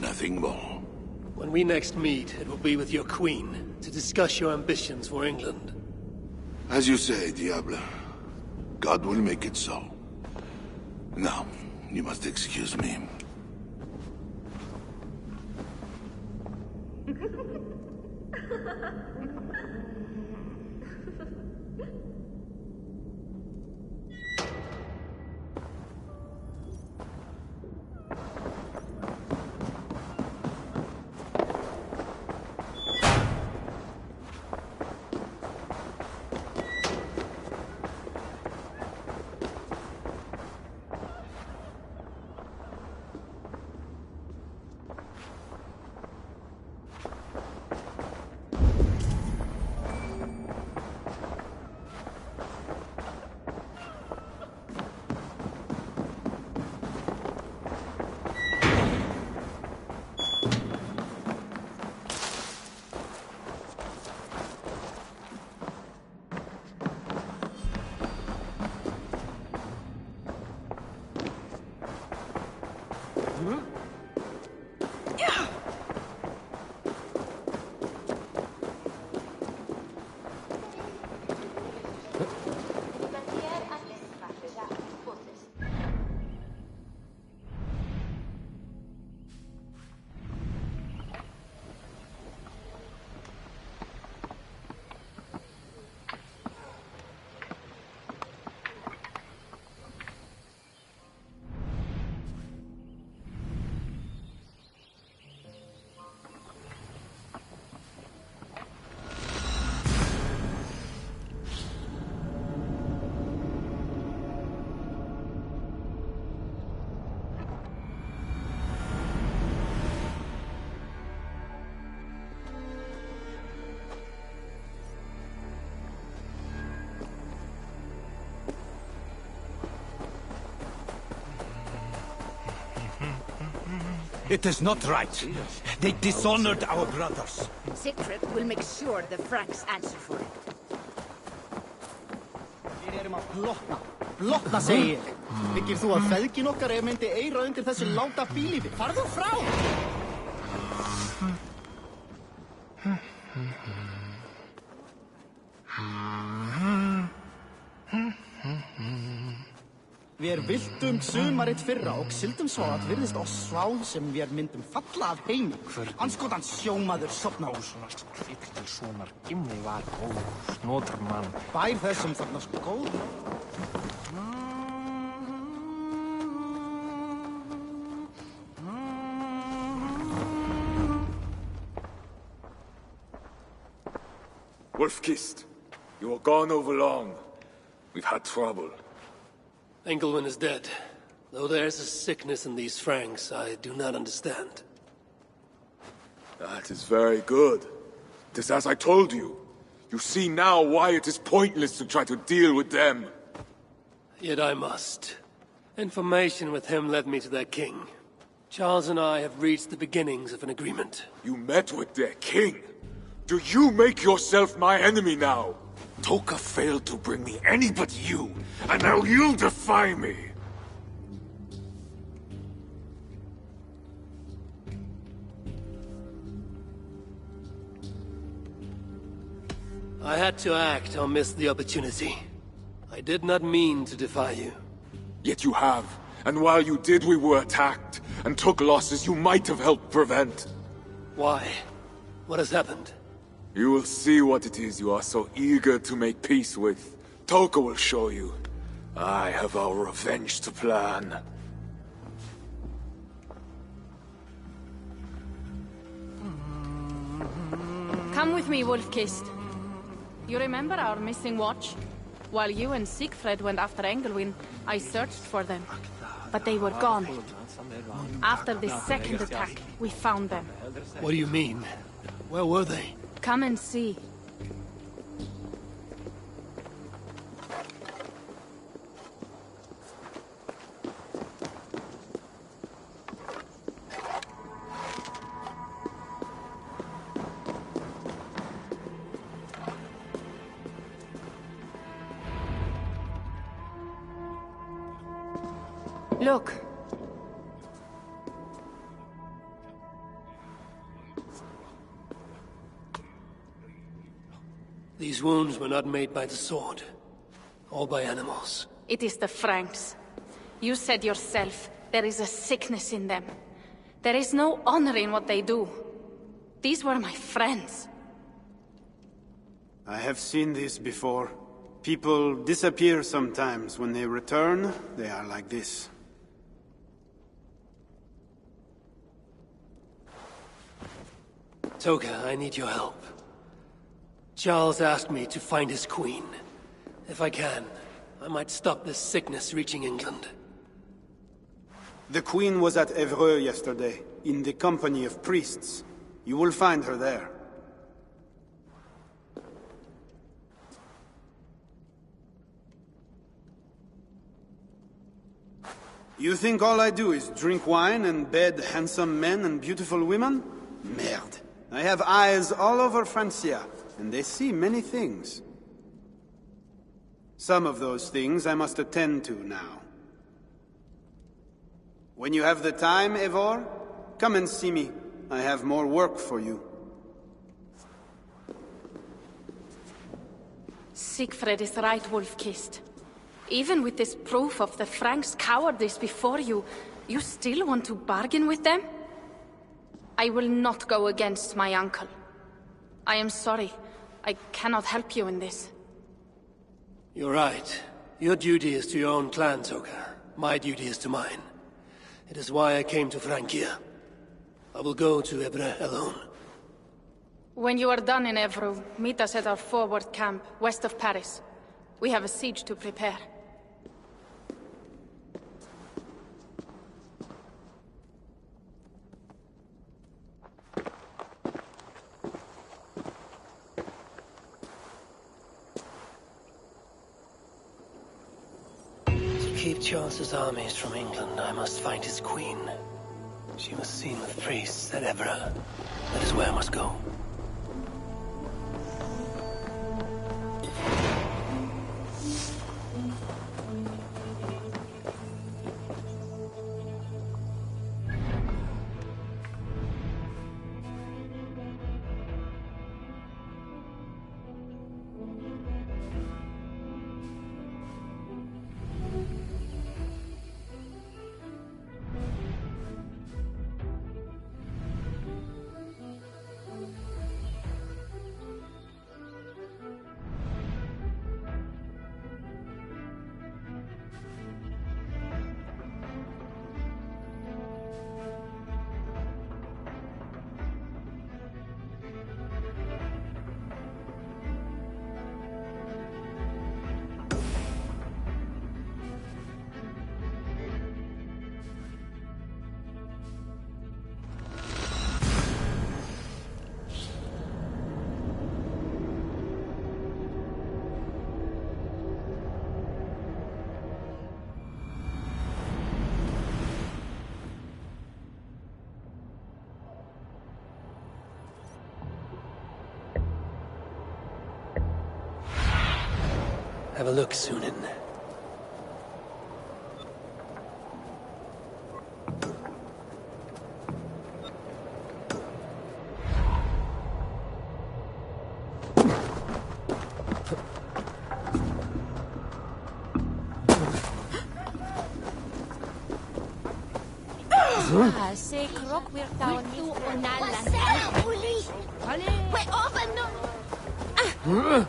Nothing more. When we next meet, it will be with your queen, to discuss your ambitions for England. As you say, Diable. God will make it so. Now, you must excuse me. It is not right. They dishonored our brothers. Siegfried will make sure the Franks answer for it. Við erum að blotna. Blotna, segi ég. Byggir þú að feðgin okkar ef myndi eyra undir þessu láta bílífi? Farðu frá! Við vildum sumarið fyrra og sildum svo að virðist oss sváð sem við myndum falla af heimi. Anskotan sjómaður sopnaður. Fylltur sonar Gimli var góður, snotur mann. Bær þessum þarna góð. Wolf-Kissed, you are gone over long. We've had trouble. Engelwin is dead. Though there is a sickness in these Franks, I do not understand. That is very good. It is as I told you. You see now why it is pointless to try to deal with them. Yet I must. Information with him led me to their king. Charles and I have reached the beginnings of an agreement. You met with their king? Do you make yourself my enemy now? Toka failed to bring me any but you, and now you'll defy me! I had to act or miss the opportunity. I did not mean to defy you. Yet you have, and while you did we were attacked, and took losses you might have helped prevent. Why? What has happened? You will see what it is you are so eager to make peace with. Toka will show you. I have our revenge to plan. Come with me, Wolf-Kissed. You remember our missing watch? While you and Siegfried went after Engelwin, I searched for them. But they were gone. After the second attack, we found them. What do you mean? Where were they? Come and see. Look. These wounds were not made by the sword, or by animals. It is the Franks. You said yourself, there is a sickness in them. There is no honor in what they do. These were my friends. I have seen this before. People disappear sometimes. When they return, they are like this. Toka, I need your help. Charles asked me to find his queen. If I can, I might stop this sickness reaching England. The queen was at Evreux yesterday, in the company of priests. You will find her there. You think all I do is drink wine and bed handsome men and beautiful women? Merde. I have eyes all over Francia, and they see many things. Some of those things I must attend to now. When you have the time, Eivor, come and see me. I have more work for you. Siegfried is right, Wolf-Kissed. Even with this proof of the Franks' cowardice before you, you still want to bargain with them? I will not go against my uncle. I am sorry. I cannot help you in this. You're right. Your duty is to your own clan, Toka. My duty is to mine. It is why I came to Francia. I will go to Evreux alone. When you are done in Evreux, meet us at our forward camp, west of Paris. We have a siege to prepare. To keep Charles's armies from England, I must find his queen. She was seen with priests at Evra. That is where I must go. Have a look, Sunan. Se krok weer touwen niet onnalan. Uli! We open no!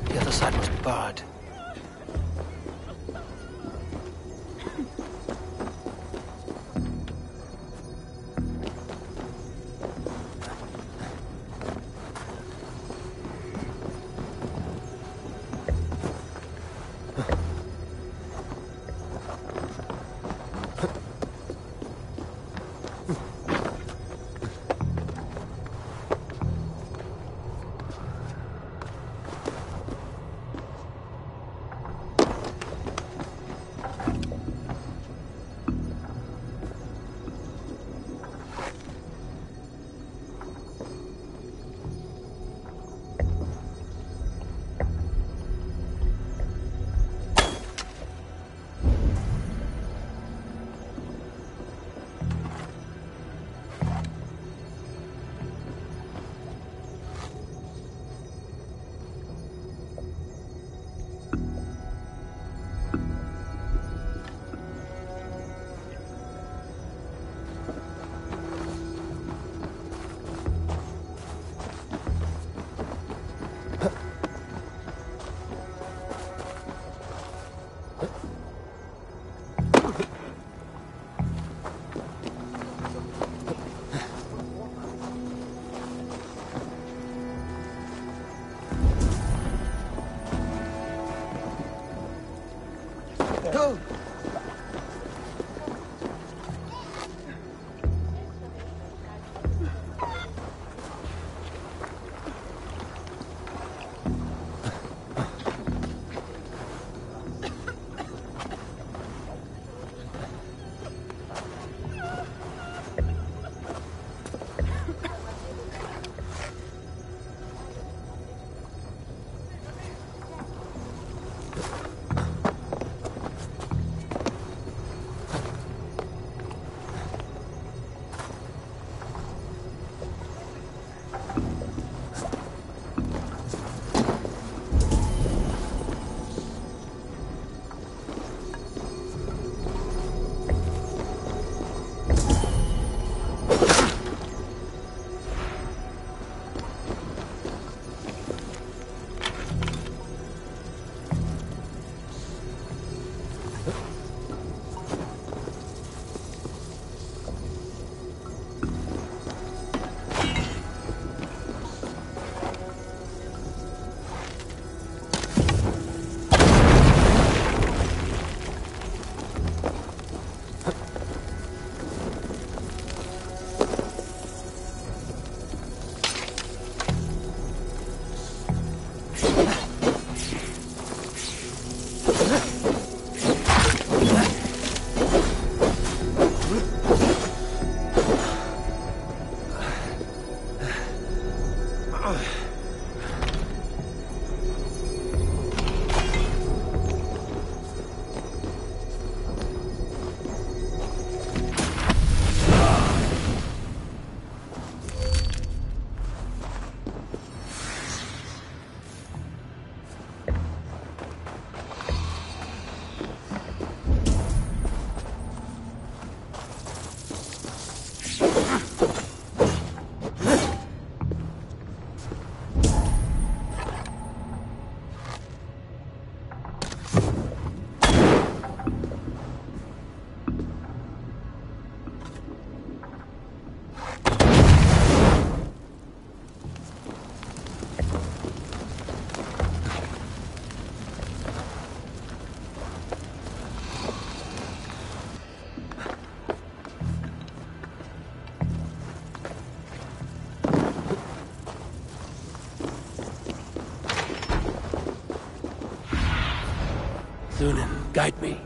The other side was barred. Go! Thunin, guide me.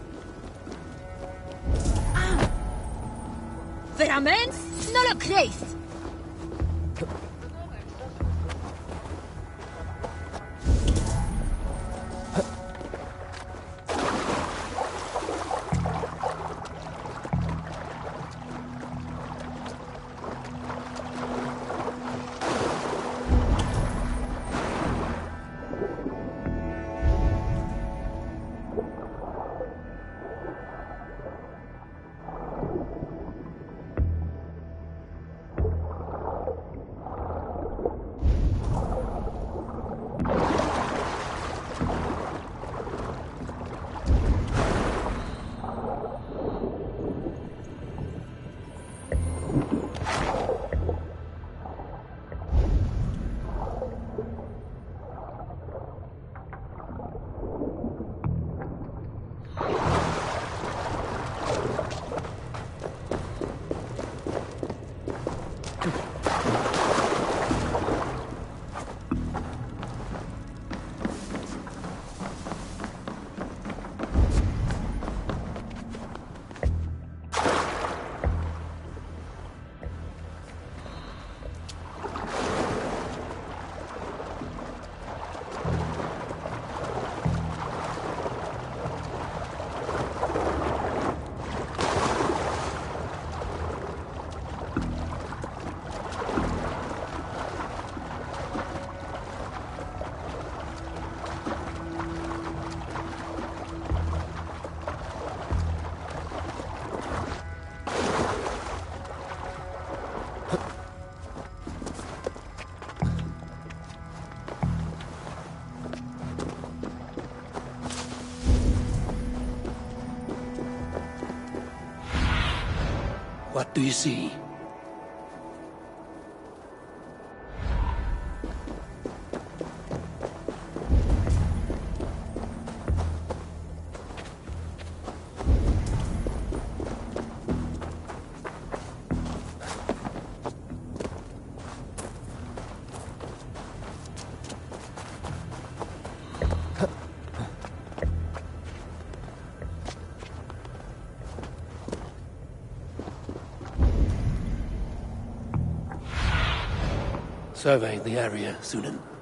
Veramens? No lo crees. What do you see? Survey the area, Sunan.